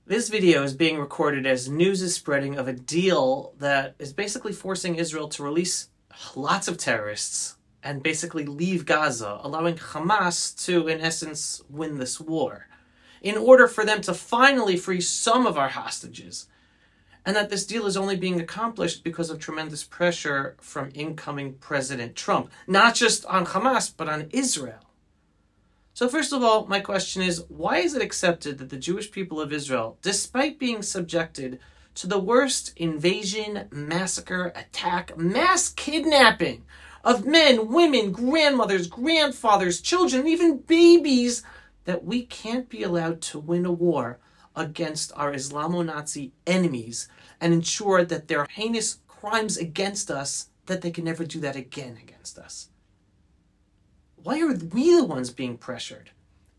This video is being recorded as news is spreading of a deal that is basically forcing Israel to release lots of terrorists and basically leave Gaza, allowing Hamas to, in essence, win this war, in order for them to finally free some of our hostages. And that this deal is only being accomplished because of tremendous pressure from incoming President Trump, not just on Hamas, but on Israel. So first of all, my question is, why is it accepted that the Jewish people of Israel, despite being subjected to the worst invasion, massacre, attack, mass kidnapping of men, women, grandmothers, grandfathers, children, even babies, that we can't be allowed to win a war against our Islamo-Nazi enemies and ensure that their heinous crimes against us, that they can never do that again against us? Why are we the ones being pressured?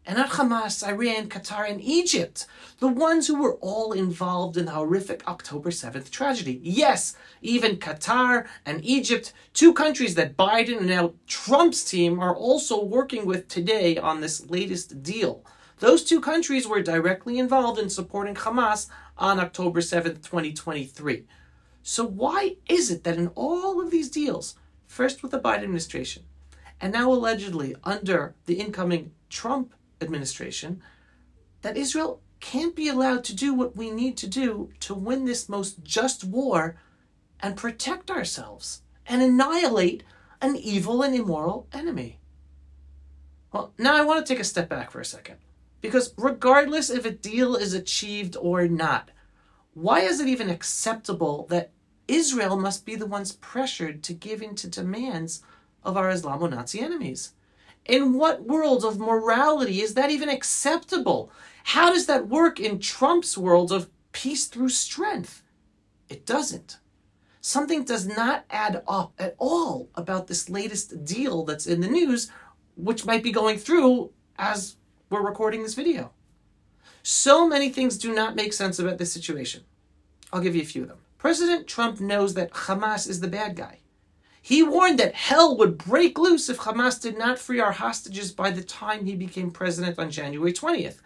And not Hamas, Iran, Qatar, and Egypt, the ones who were all involved in the horrific October 7th tragedy. Yes, even Qatar and Egypt, two countries that Biden and now Trump's team are also working with today on this latest deal. Those two countries were directly involved in supporting Hamas on October 7th, 2023. So why is it that in all of these deals, first with the Biden administration, and now allegedly under the incoming Trump administration, that Israel can't be allowed to do what we need to do to win this most just war and protect ourselves and annihilate an evil and immoral enemy? Well, now I want to take a step back for a second, because regardless if a deal is achieved or not, why is it even acceptable that Israel must be the ones pressured to give in to demands of our Islamo-Nazi enemies? In what world of morality is that even acceptable? How does that work in Trump's world of peace through strength? It doesn't. Something does not add up at all about this latest deal that's in the news, which might be going through as we're recording this video. So many things do not make sense about this situation. I'll give you a few of them. President Trump knows that Hamas is the bad guy. He warned that hell would break loose if Hamas did not free our hostages by the time he became president on January 20th.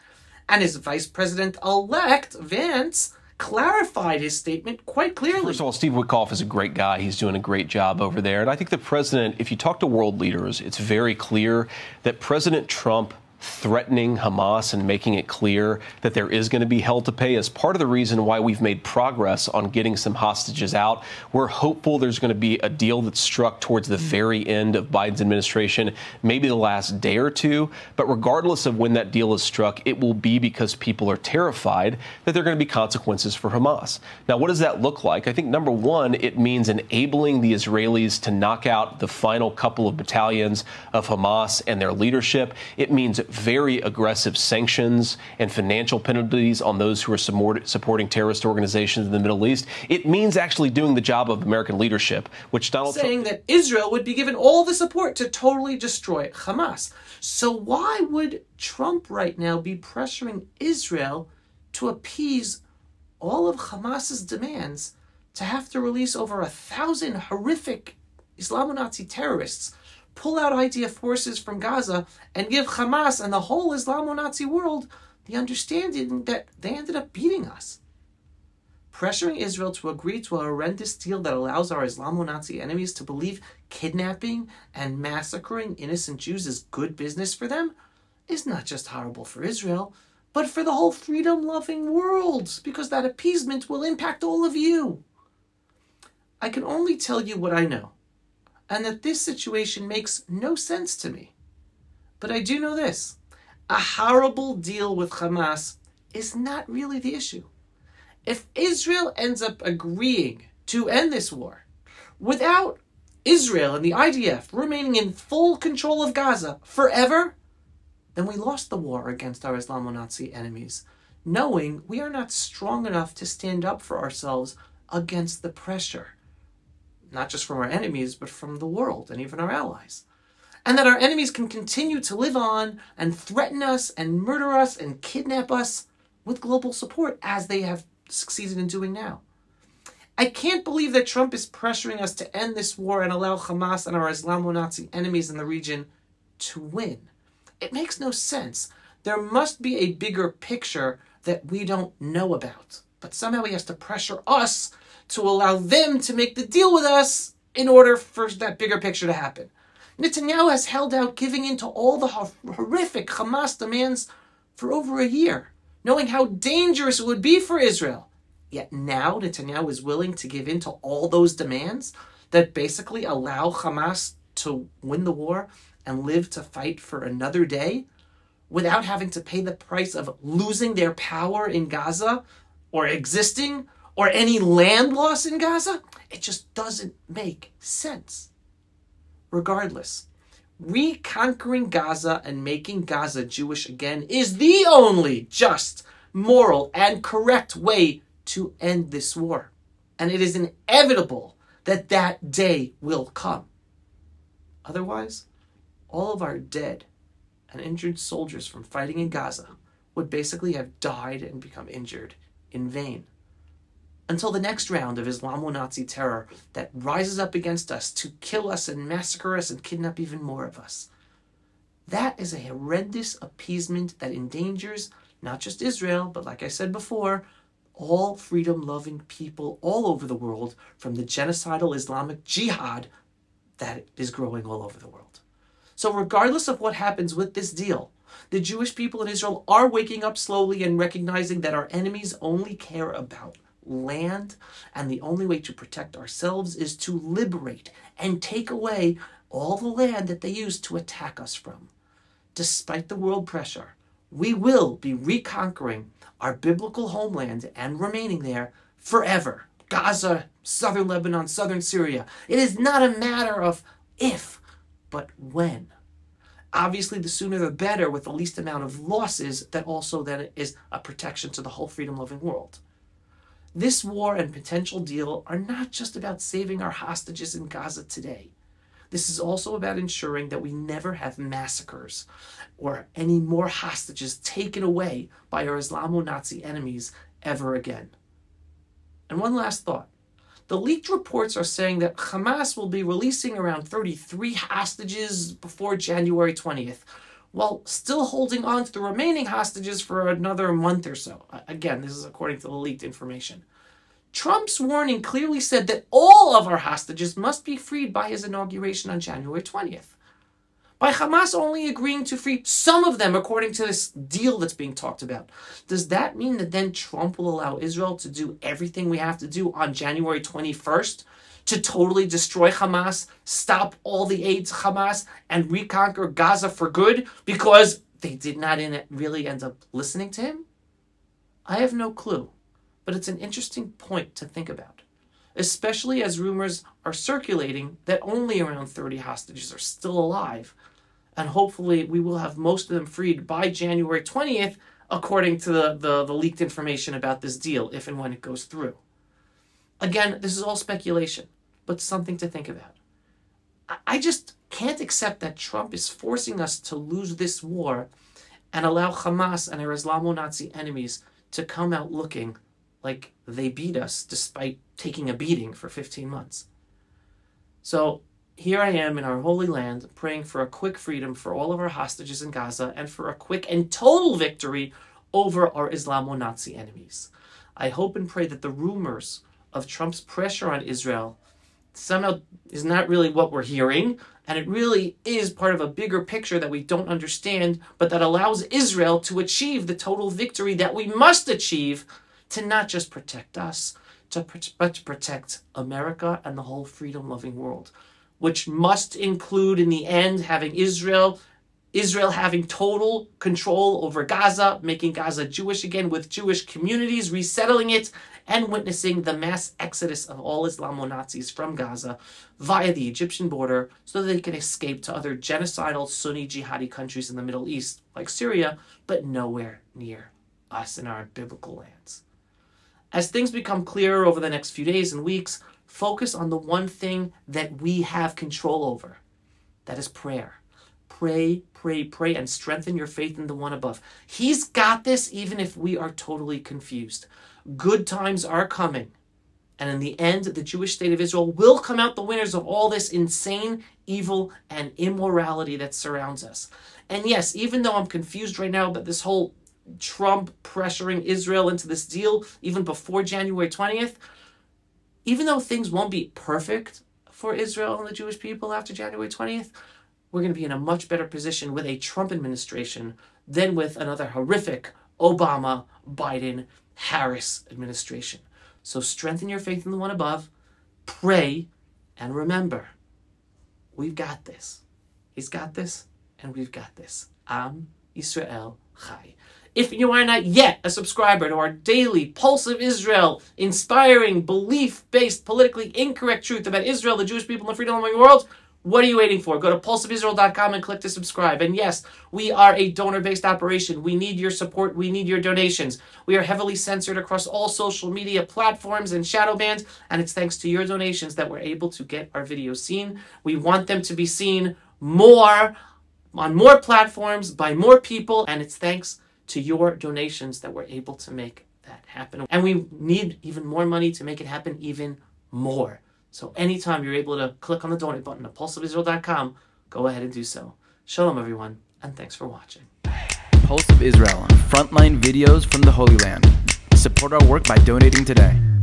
And his vice president-elect, Vance, clarified his statement quite clearly. First of all, Steve Witkoff is a great guy. He's doing a great job over there. And I think the president, if you talk to world leaders, it's very clear that President Trump threatening Hamas and making it clear that there is going to be hell to pay is part of the reason why we've made progress on getting some hostages out. We're hopeful there's going to be a deal that's struck towards the very end of Biden's administration, maybe the last day or two. But regardless of when that deal is struck, it will be because people are terrified that there are going to be consequences for Hamas. Now, what does that look like? I think, number one, it means enabling the Israelis to knock out the final couple of battalions of Hamas and their leadership. It means very aggressive sanctions and financial penalties on those who are supporting terrorist organizations in the Middle East. It means actually doing the job of American leadership, which Donald Trump saying that Israel would be given all the support to totally destroy Hamas. So why would Trump right now be pressuring Israel to appease all of Hamas's demands to have to release over 1,000 horrific Islamo-Nazi terrorists, pull out IDF forces from Gaza, and give Hamas and the whole Islamo-Nazi world the understanding that they ended up beating us? Pressuring Israel to agree to a horrendous deal that allows our Islamo-Nazi enemies to believe kidnapping and massacring innocent Jews is good business for them is not just horrible for Israel, but for the whole freedom-loving world, because that appeasement will impact all of you. I can only tell you what I know, and that this situation makes no sense to me. But I do know this: a horrible deal with Hamas is not really the issue. If Israel ends up agreeing to end this war without Israel and the IDF remaining in full control of Gaza forever, then we lost the war against our Islamo-Nazi enemies, knowing we are not strong enough to stand up for ourselves against the pressure, not just from our enemies, but from the world and even our allies. And that our enemies can continue to live on and threaten us and murder us and kidnap us with global support, as they have succeeded in doing now. I can't believe that Trump is pressuring us to end this war and allow Hamas and our Islamo-Nazi enemies in the region to win. It makes no sense. There must be a bigger picture that we don't know about. But somehow he has to pressure us to allow them to make the deal with us in order for that bigger picture to happen. Netanyahu has held out, giving in to all the horrific Hamas demands for over a year, knowing how dangerous it would be for Israel. Yet now Netanyahu is willing to give in to all those demands that basically allow Hamas to win the war and live to fight for another day without having to pay the price of losing their power in Gaza or existing or any land loss in Gaza. It just doesn't make sense. Regardless, reconquering Gaza and making Gaza Jewish again is the only just, moral, and correct way to end this war. And it is inevitable that that day will come. Otherwise, all of our dead and injured soldiers from fighting in Gaza would basically have died and become injured in vain. Until the next round of Islamo-Nazi terror that rises up against us to kill us and massacre us and kidnap even more of us. That is a horrendous appeasement that endangers not just Israel, but like I said before, all freedom-loving people all over the world from the genocidal Islamic jihad that is growing all over the world. So regardless of what happens with this deal, the Jewish people in Israel are waking up slowly and recognizing that our enemies only care about land, and the only way to protect ourselves is to liberate and take away all the land that they used to attack us from. Despite the world pressure, we will be reconquering our biblical homeland and remaining there forever. Gaza, southern Lebanon, southern Syria. It is not a matter of if, but when. Obviously, the sooner the better, with the least amount of losses, that also then is a protection to the whole freedom-loving world. This war and potential deal are not just about saving our hostages in Gaza today. This is also about ensuring that we never have massacres or any more hostages taken away by our Islamo-Nazi enemies ever again. And one last thought. The leaked reports are saying that Hamas will be releasing around 33 hostages before January 20th, while still holding on to the remaining hostages for another month or so. Again, this is according to the leaked information. Trump's warning clearly said that all of our hostages must be freed by his inauguration on January 20th. By Hamas only agreeing to free some of them according to this deal that's being talked about. Does that mean that then Trump will allow Israel to do everything we have to do on January 21st to totally destroy Hamas, stop all the aid to Hamas, and reconquer Gaza for good because they did not really end up listening to him? I have no clue, but it's an interesting point to think about, especially as rumors are circulating that only around 30 hostages are still alive, and hopefully we will have most of them freed by January 20th, according to the leaked information about this deal, if and when it goes through. Again, this is all speculation, but something to think about. I just can't accept that Trump is forcing us to lose this war and allow Hamas and our Islamo-Nazi enemies to come out looking like they beat us despite taking a beating for 15 months. So here I am in our Holy Land praying for a quick freedom for all of our hostages in Gaza and for a quick and total victory over our Islamo-Nazi enemies. I hope and pray that the rumors of Trump's pressure on Israel somehow is not really what we're hearing, and it really is part of a bigger picture that we don't understand, but that allows Israel to achieve the total victory that we must achieve to not just protect us, but to protect America and the whole freedom-loving world, which must include, in the end, having Israel having total control over Gaza, making Gaza Jewish again with Jewish communities, resettling it, and witnessing the mass exodus of all Islamo-Nazis from Gaza via the Egyptian border so that they can escape to other genocidal Sunni jihadi countries in the Middle East, like Syria, but nowhere near us in our biblical lands. As things become clearer over the next few days and weeks, focus on the one thing that we have control over. That is prayer. Pray, pray, pray, and strengthen your faith in the one above. He's got this even if we are totally confused. Good times are coming. And in the end, the Jewish state of Israel will come out the winners of all this insane evil and immorality that surrounds us. And yes, even though I'm confused right now about this whole Trump pressuring Israel into this deal even before January 20th, even though things won't be perfect for Israel and the Jewish people after January 20th, we're going to be in a much better position with a Trump administration than with another horrific Obama, Biden, Harris administration. So strengthen your faith in the one above, pray, and remember, we've got this. He's got this, and we've got this. Am Yisrael Chai. If you are not yet a subscriber to our daily Pulse of Israel, inspiring, belief-based, politically incorrect truth about Israel, the Jewish people, and the freedom-loving world, what are you waiting for? Go to pulseofisrael.com and click to subscribe. And yes, we are a donor-based operation. We need your support. We need your donations. We are heavily censored across all social media platforms and shadow bans, and it's thanks to your donations that we're able to get our videos seen. We want them to be seen more on more platforms by more people, and it's thanks to your donations that we're able to make that happen. And we need even more money to make it happen even more. So anytime you're able to click on the donate button at pulseofisrael.com, go ahead and do so. Shalom, everyone, and thanks for watching. Pulse of Israel, frontline videos from the Holy Land. Support our work by donating today.